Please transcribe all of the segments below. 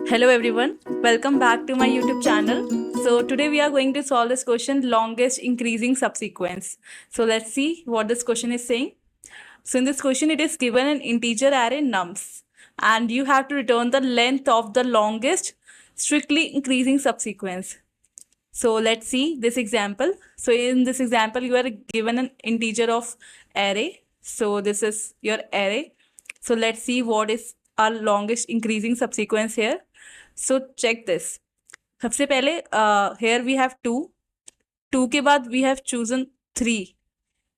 Hello everyone, welcome back to my YouTube channel. So today we are going to solve this question, longest increasing subsequence. So let's see what this question is saying. So in this question it is given an integer array nums and you have to return the length of the longest strictly increasing subsequence. So let's see this example. So in this example you are given an integer of array. So this is your array. So let's see what is our longest increasing subsequence here. So check this. सबसे पहले here we have 2 के बाद we have chosen 3,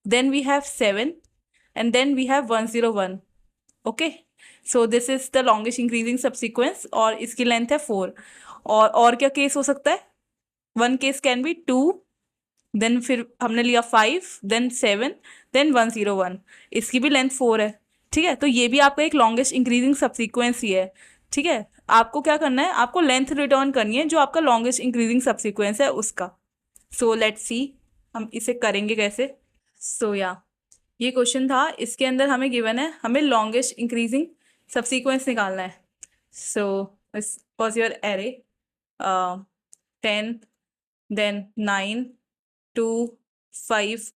then we have 7 and then we have 101. Okay, so this is the longest increasing subsequence और इसकी length है 4. और क्या case हो सकता है? One case can be 2, then फिर हमने लिया 5, देन 7, देन 101. इसकी भी लेंथ 4 है. ठीक है, तो ये भी आपका एक लॉन्गेस्ट इंक्रीजिंग सबसीक्वेंस ही है. ठीक है, आपको क्या करना है, आपको लेंथ रिटर्न करनी है जो आपका लॉन्गेस्ट इंक्रीजिंग सबसीक्वेंस है उसका. सो लेट्स सी हम इसे करेंगे कैसे. सो ये क्वेश्चन था, इसके अंदर हमें गिवन है हमें लॉन्गेस्ट इंक्रीजिंग सबसीक्वेंस निकालना है. So this was your array 10, then 9, 2, 5,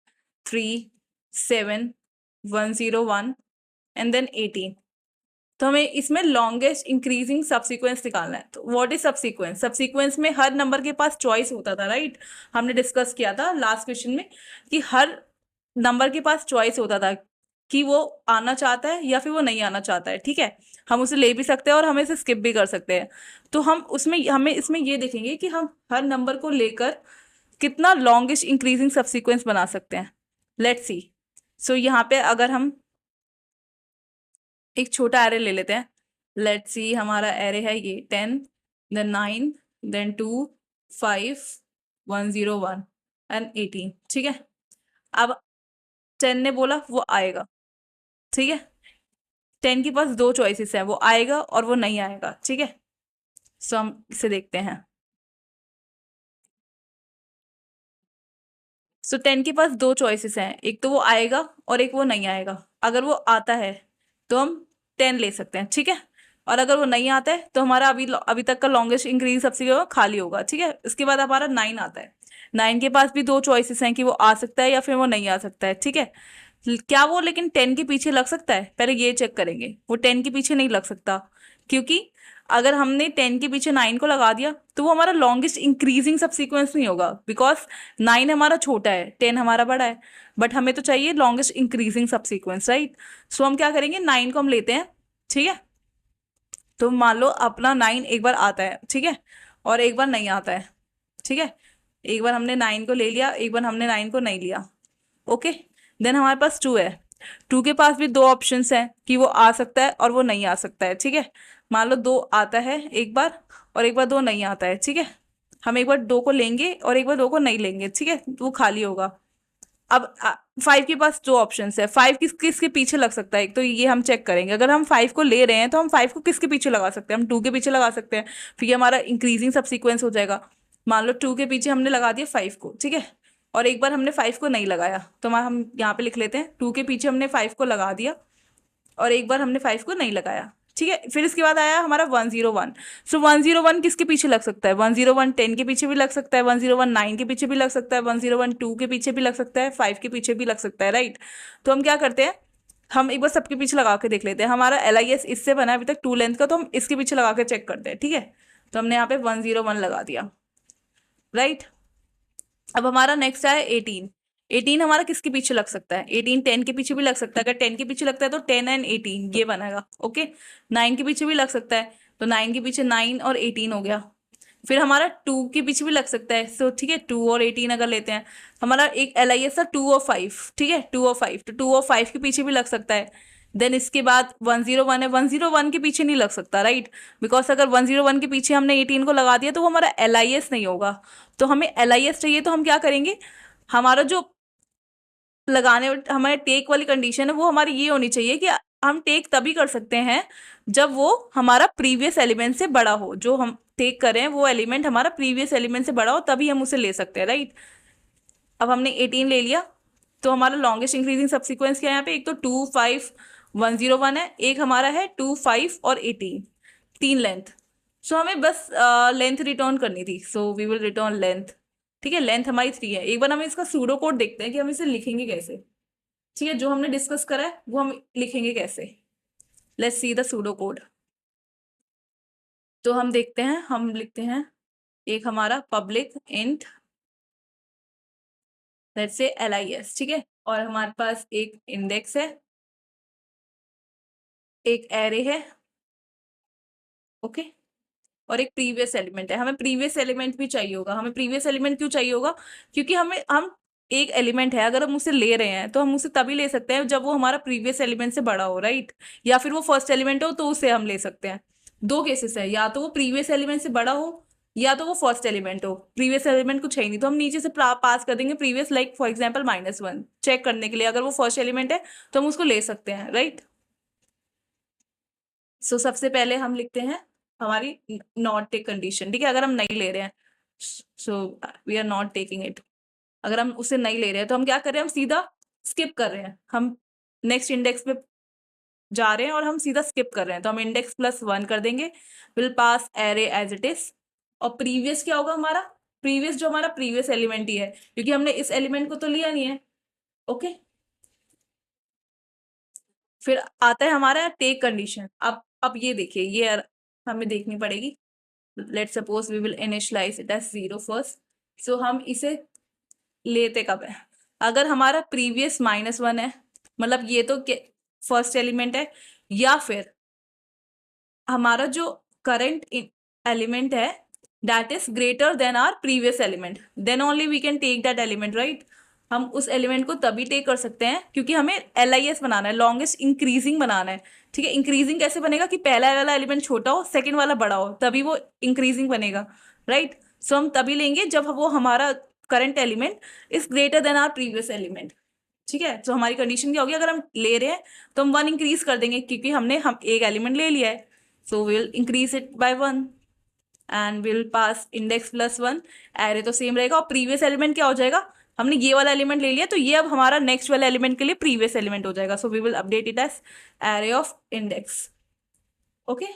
3, 7, 101 and then 18. तो हमें इसमें लॉन्गेस्ट इंक्रीजिंग सबसीक्वेंस निकालना है. तो व्हाट इज सबसीक्वेंस? सबसीक्वेंस में हर नंबर के पास चॉइस होता था, राइट? हमने डिस्कस किया था लास्ट क्वेश्चन में कि हर नंबर के पास चॉइस होता था कि वो आना चाहता है या फिर वो नहीं आना चाहता है. ठीक है, हम उसे ले भी सकते हैं और हमें इसे स्किप भी कर सकते हैं. तो हमें इसमें ये देखेंगे कि हम हर नंबर को लेकर कितना लॉन्गेस्ट इंक्रीजिंग सबसीक्वेंस बना सकते हैं. Let's see. सो यहाँ पे अगर हम एक छोटा एरे ले लेते हैं. लेट्स सी, हमारा एरे है ये 10, देन 9, देन 2, 5, 101 एंड 18. ठीक है, अब 10 ने बोला वो आएगा. ठीक है, 10 के पास 2 चॉइसेस हैं, वो आएगा और वो नहीं आएगा. ठीक है, सो हम इसे देखते हैं. सो 10 के पास 2 चॉइसेस हैं, एक तो वो आएगा और एक वो नहीं आएगा. अगर वो आता है तो हम 10 ले सकते हैं. ठीक है, और अगर वो नहीं आता है तो हमारा अभी तक का लॉन्गेस्ट इंक्रीज सबसे खाली होगा. ठीक है, इसके बाद हमारा 9 आता है. 9 के पास भी 2 चॉइसेस हैं कि वो आ सकता है या फिर वो नहीं आ सकता है. ठीक है, क्या वो लेकिन 10 के पीछे लग सकता है? पहले ये चेक करेंगे. वो 10 के पीछे नहीं लग सकता, क्योंकि अगर हमने 10 के पीछे 9 को लगा दिया तो वो हमारा लॉन्गेस्ट इंक्रीजिंग सबसीक्वेंस नहीं होगा, बिकॉज 9 हमारा छोटा है, 10 हमारा बड़ा है. बट हमें तो चाहिए लॉन्गेस्ट इंक्रीजिंग सबसीक्वेंस, राइट? सो हम क्या करेंगे, 9 को हम लेते हैं. ठीक है, तो मान लो अपना 9 एक बार आता है, ठीक है, और एक बार नहीं आता है. ठीक है, एक बार हमने 9 को ले लिया, एक बार हमने 9 को नहीं लिया. ओके, देन हमारे पास 2 है. 2 के पास भी 2 ऑप्शंस हैं कि वो आ सकता है और वो नहीं आ सकता है. ठीक है, मान लो 2 आता है एक बार और एक बार 2 नहीं आता है. ठीक है, हम एक बार 2 को लेंगे और एक बार 2 को नहीं लेंगे. ठीक है, तो वो खाली होगा. अब 5 के पास 2 ऑप्शंस है. 5 किसके पीछे लग सकता है, एक तो ये हम चेक करेंगे. अगर हम 5 को ले रहे हैं तो हम 5 को किसके पीछे लगा सकते हैं? हम 2 के पीछे लगा सकते हैं, फिर ये हमारा इंक्रीजिंग सबसीक्वेंस हो जाएगा. मान लो 2 के पीछे हमने लगा दिया 5 को. ठीक है, और एक बार हमने 5 को नहीं लगाया, तो हम यहाँ पे लिख लेते हैं 2 के पीछे हमने 5 को लगा दिया और एक बार हमने 5 को नहीं लगाया. ठीक है, फिर इसके बाद आया हमारा 101. सो 101 किसके पीछे लग सकता है? 101 10 के पीछे भी लग सकता है, 101 9 के पीछे भी लग सकता है, 101 2 के पीछे भी लग सकता है, 5 के पीछे भी लग सकता है, राइट? तो हम क्या करते हैं, हम एक बार सबके पीछे लगा के देख लेते हैं. हमारा LIS इससे बना है अभी तक 2 लेंथ का, तो हम इसके पीछे लगा के चेक करते हैं. ठीक है, तो हमने यहाँ पे 101 लगा दिया, राइट? अब हमारा नेक्स्ट आया 18. 18 हमारा किसके पीछे लग सकता है? 18 10 के पीछे भी लग सकता है. अगर 10 के पीछे लगता है तो 10 एंड 18 ये बनेगा. ओके, 9 के पीछे भी लग सकता है, तो 9 के पीछे 9 और 18 हो गया. फिर हमारा 2 के पीछे भी लग सकता है. सो ठीक है, 2 और 18 अगर लेते हैं, हमारा एक LIS था 2 और 5. ठीक है, 2 और 5, तो 2 और 5 के पीछे भी लग सकता है. देन इसके बाद 101 है. 101 के पीछे नहीं लग सकता, राइट? बिकॉज अगर 101 के पीछे हमने 18 को लगा दिया तो वो हमारा LIS नहीं होगा. तो हमें LIS चाहिए, तो हम क्या करेंगे, हमारा जो लगाने हमारे टेक वाली कंडीशन है वो हमारी ये होनी चाहिए कि हम टेक तभी कर सकते हैं जब वो हमारा प्रीवियस एलिमेंट से बड़ा हो. जो हम टेक करें वो एलिमेंट हमारा प्रीवियस एलिमेंट से बड़ा हो, तभी हम उसे ले सकते हैं, राइट? अब हमने 18 ले लिया, तो हमारा लॉन्गेस्ट इंक्रीजिंग सबसीक्वेंस क्या है यहाँ पे? एक तो 2 5 101 है, एक हमारा है 2 5 और 18, 3 लेंथ. सो हमें बस लेंथ रिटर्न करनी थी, so we will return length. ठीक है, लेंथ हमारी 3 है। एक बार हम इसका सूडो कोड देखते हैं कि हम इसे लिखेंगे कैसे। ठीक है, जो हमने डिस्कस करा है वो हम लिखेंगे कैसे। Let's see the pseudo code. तो हम देखते हैं, हम लिखते हैं एक हमारा public int, let's say LIS। ठीक है, और हमारे पास एक इंडेक्स है, एक एरे है, ओके, और एक प्रीवियस एलिमेंट है। हमें प्रीवियस एलिमेंट भी चाहिए होगा। हमें प्रीवियस एलिमेंट क्यों चाहिए होगा? क्योंकि हम एक एलिमेंट है, अगर हम उसे ले रहे हैं तो हम उसे तभी ले सकते हैं जब वो हमारा प्रीवियस एलिमेंट से बड़ा हो, राइट? या फिर वो फर्स्ट एलिमेंट हो तो उसे हम ले सकते हैं। दो केसेस है, या तो वो प्रीवियस एलिमेंट से बड़ा हो या तो वो फर्स्ट एलिमेंट हो। प्रीवियस एलिमेंट कुछ है ही नहीं तो हम नीचे से पास कर देंगे previous, like for example -1 check करने के लिए। अगर वो फर्स्ट एलिमेंट है तो हम उसको ले सकते हैं, राइट? सो सबसे पहले हम लिखते हैं हमारी नॉट टेक कंडीशन। ठीक है, अगर हम नहीं ले रहे हैं, so we are not taking it. अगर हम उसे नहीं ले रहे हैं तो हम क्या कर रहे हैं, हम सीधा स्किप कर रहे हैं। हम नेक्स्ट इंडेक्स पे जा रहे हैं और हम सीधा स्किप कर रहे हैं, तो हम इंडेक्स +1 कर देंगे। Will pass array as it is. और प्रीवियस क्या होगा हमारा? प्रीवियस जो हमारा प्रीवियस एलिमेंट ही है, क्योंकि हमने इस एलिमेंट को तो लिया नहीं है, ओके। फिर आता है हमारा टेक कंडीशन। अब ये देखिए, ये हमें देखनी पड़ेगी। Let suppose we will initialise it as 0 first. So हम इसे लेते कब है? अगर हमारा प्रीवियस -1 है, मतलब ये तो फर्स्ट एलिमेंट है, या फिर हमारा जो करंट एलिमेंट है that is greater than our previous element, then only we can take that element, right? हम उस एलिमेंट को तभी टेक कर सकते हैं क्योंकि हमें LIS बनाना है, लॉन्गेस्ट इंक्रीजिंग बनाना है। ठीक है, इंक्रीजिंग कैसे बनेगा कि पहला वाला एलिमेंट छोटा हो, सेकंड वाला बड़ा हो, तभी वो इंक्रीजिंग बनेगा, राइट? सो हम तभी लेंगे जब वो हमारा current element is greater than our previous element. ठीक है, तो हमारी कंडीशन क्या होगी? अगर हम ले रहे हैं तो हम 1 इंक्रीज कर देंगे क्योंकि हम एक एलिमेंट ले लिया है। So will increase it by 1 and will pass index +1। Array तो सेम रहेगा और प्रीवियस एलिमेंट क्या हो जाएगा? हमने ये वाला एलिमेंट ले लिया तो ये अब हमारा नेक्स्ट वाला एलिमेंट के लिए प्रीवियस एलिमेंट हो जाएगा। So we will update it as array of index, okay.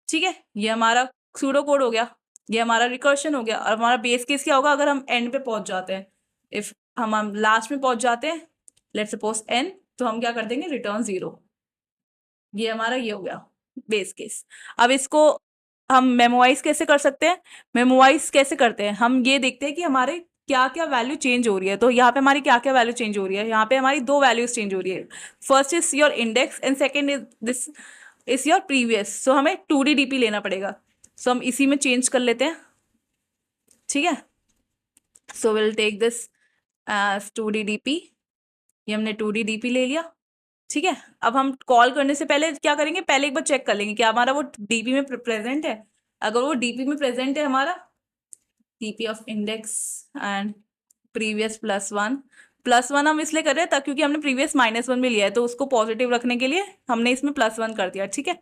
ठीक है, ये हमारा सूडो कोड हो गया, ये हमारा रिकर्शन हो गया। और हमारा बेस केस क्या होगा? अगर हम एंड पे पहुंच जाते हैं, इफ हम लास्ट में पहुंच जाते हैं, लेट सपोज n, तो हम क्या कर देंगे? रिटर्न 0। ये हमारा ये हो गया बेस केस। अब इसको हम मेमोराइज कैसे कर सकते हैं? मेमोराइज कैसे करते हैं, हम ये देखते हैं कि हमारे क्या क्या वैल्यू चेंज हो रही है। तो यहाँ पे हमारी क्या क्या वैल्यू चेंज हो रही है? यहाँ पे हमारी 2 वैल्यूज चेंज हो रही है। First is your index and second is this is your previous. So हमें 2D DP लेना पड़ेगा। सो हम इसी में चेंज कर लेते हैं, ठीक है। So will take this as 2D DP। ये हमने 2D DP ले लिया, ठीक है। अब हम कॉल करने से पहले क्या करेंगे? पहले एक बार चेक कर लेंगे क्या हमारा वो DP में प्रेजेंट है। अगर वो DP में प्रेजेंट है हमारा DP of index and previous +1 हम इसलिए कर रहे हैं क्योंकि हमने प्रीवियस -1 में लिया है, तो उसको पॉजिटिव रखने के लिए हमने इसमें +1 कर दिया, ठीक है।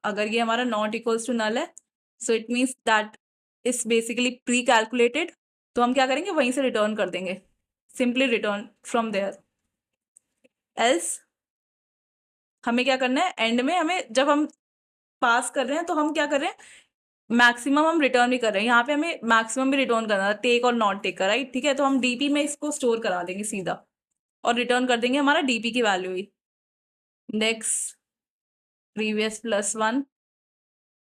अगर ये हमारा नॉट इक्वल्स टू नल है, so it means that is basically pre calculated. तो हम क्या करेंगे? वहीं से रिटर्न कर देंगे, simply return from there. Else हमें क्या करना है? एंड में हमें जब हम पास कर रहे हैं तो हम क्या कर रहे हैं? मैक्सिमम हम रिटर्न भी कर रहे हैं। यहाँ पे हमें मैक्सिमम भी रिटर्न करना है, टेक और नॉट टेक का, राइट? ठीक है, तो हम DP में इसको स्टोर करा देंगे सीधा और रिटर्न कर देंगे हमारा DP की वैल्यू ही, index previous +1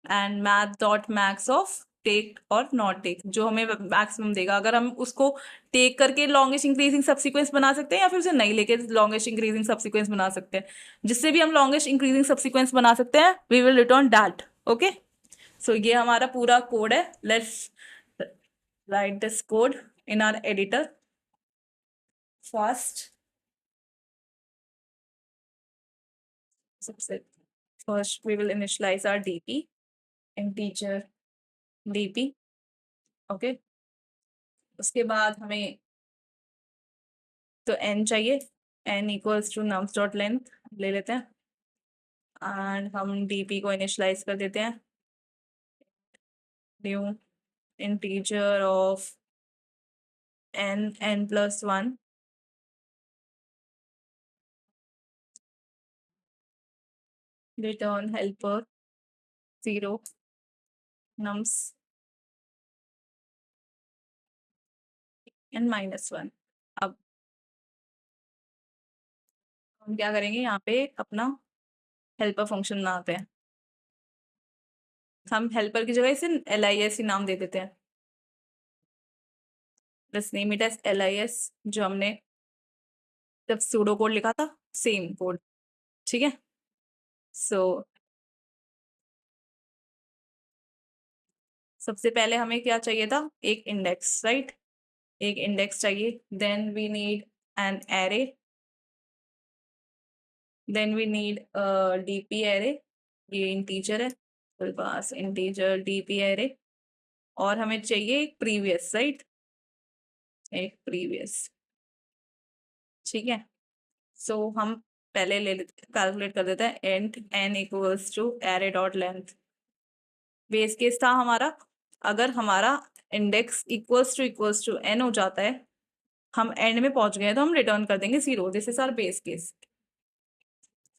and math dot max of take और नॉट टेक, जो हमें मैक्सिमम देगा। अगर हम उसको टेक करके लॉन्गेस्ट इंक्रीजिंग सब्सिक्वेंस बना सकते हैं या फिर उसे नहीं लेके लॉन्गेस्ट इंक्रीजिंग सब्सिक्वेंस बना सकते हैं। जिससे भी हम लॉन्गेस्ट इंक्रीजिंग सब्सिक्वेंस बना सकते हैं, we will return that, okay. So ये हमारा पूरा कोड है। Let's write this code in our editor first. सबसे first we will initialise our DP, integer DP, okay. उसके बाद हमें तो n चाहिए, n equals to nums dot length ले लेते हैं एंड हम DP को इनिशियलाइज कर देते हैं new integer of n+1 return helper 0 nums and -1। अब हम क्या करेंगे, यहाँ पे अपना हेल्पर फंक्शन बनाते हैं। हम हेल्पर की जगह इसे LIS ही नाम दे देते हैं। Let's name it as LIS, जो हमने जब सूडो कोड लिखा था सेम कोड। ठीक है, सो सबसे पहले हमें क्या चाहिए था, एक इंडेक्स, राइट? एक इंडेक्स चाहिए। Then we need an array, then we need DP array, ये इंटीजर है तो पास इंटीजर DP एरे, और हमें चाहिए एक प्रीवियस, राइट? एक प्रीवियस। ठीक है, सो हम पहले ले कैलकुलेट कर देते हैं int n equals to array dot length. Base case था हमारा, अगर हमारा इंडेक्स इक्वल्स टू n हो जाता है, हम एंड में पहुंच गए तो हम रिटर्न कर देंगे 0। This is our base case.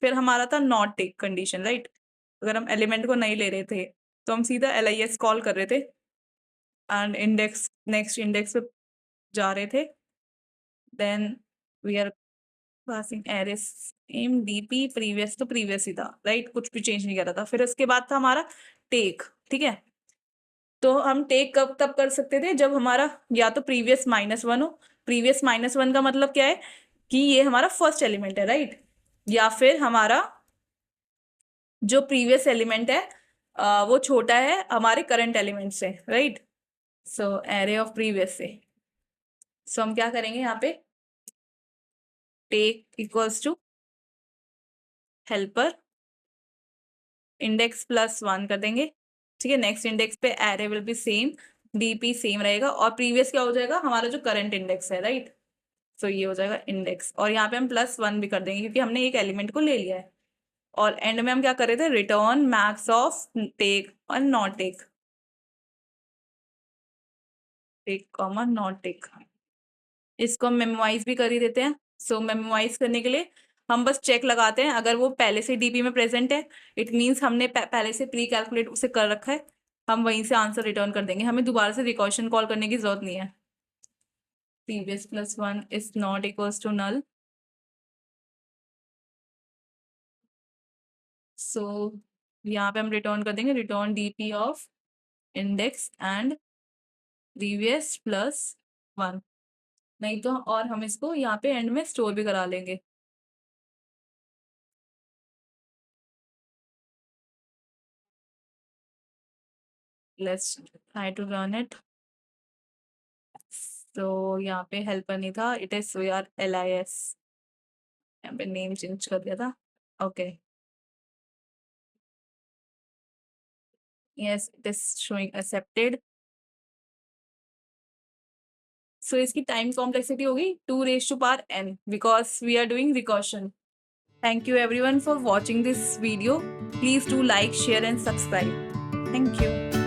फिर हमारा था नॉट टेक कंडीशन, राइट? अगर हम एलिमेंट को नहीं ले रहे थे तो हम सीधा LIS कॉल कर रहे थे एंड इंडेक्स, नेक्स्ट इंडेक्स पे जा रहे थे। Then we are passing array same DP previous, तो प्रीवियस ही था, राइट? कुछ भी चेंज नहीं कर रहा था। फिर उसके बाद था हमारा टेक। ठीक है, तो हम टेक कब तब कर सकते थे, जब हमारा या तो प्रीवियस -1 हो। प्रीवियस -1 का मतलब क्या है कि ये हमारा फर्स्ट एलिमेंट है, राइट? या फिर हमारा जो प्रीवियस एलिमेंट है वो छोटा है हमारे करंट एलिमेंट से, right? So array of previous से। सो हम क्या करेंगे यहाँ पे, take equals to helper index +1 कर देंगे। ठीक है, नेक्स्ट इंडेक्स पे array will be same, DP same रहेगा, और प्रीवियस क्या हो जाएगा, हमारा जो करंट इंडेक्स है, राइट? सो ये हो जाएगा इंडेक्स, और यहाँ पे हम +1 भी कर देंगे क्योंकि हमने एक एलिमेंट को ले लिया है। और एंड में हम क्या कर रहे थे, रिटर्न मैक्स ऑफ टेक और not take, take comma not take. इसको हम मेमोराइज भी कर ही देते हैं। सो मेमोराइज करने के लिए हम बस चेक लगाते हैं, अगर वो पहले से DP में प्रेजेंट है इट मीन्स हमने पहले से प्री कैलकुलेट उसे कर रखा है, हम वहीं से आंसर रिटर्न कर देंगे, हमें दोबारा से रिकर्शन कॉल करने की जरूरत नहीं है। Previous +1 is not equals to null. So यहाँ पे हम रिटर्न कर देंगे return DP of index and previous +1। नहीं तो और हम इसको यहाँ पे एंड में स्टोर भी करा लेंगे। Let's try to run it. तो यहाँ पे हेल्पर नहीं था, it is we are LIS, यहाँ पे नेम चेंज कर दिया था। Okay, yes it is showing accepted. So इसकी टाइम कॉम्प्लेक्सिटी होगी 2⁴n because we are doing recursion. Thank you everyone for watching this video. Please do like, share and subscribe. Thank you.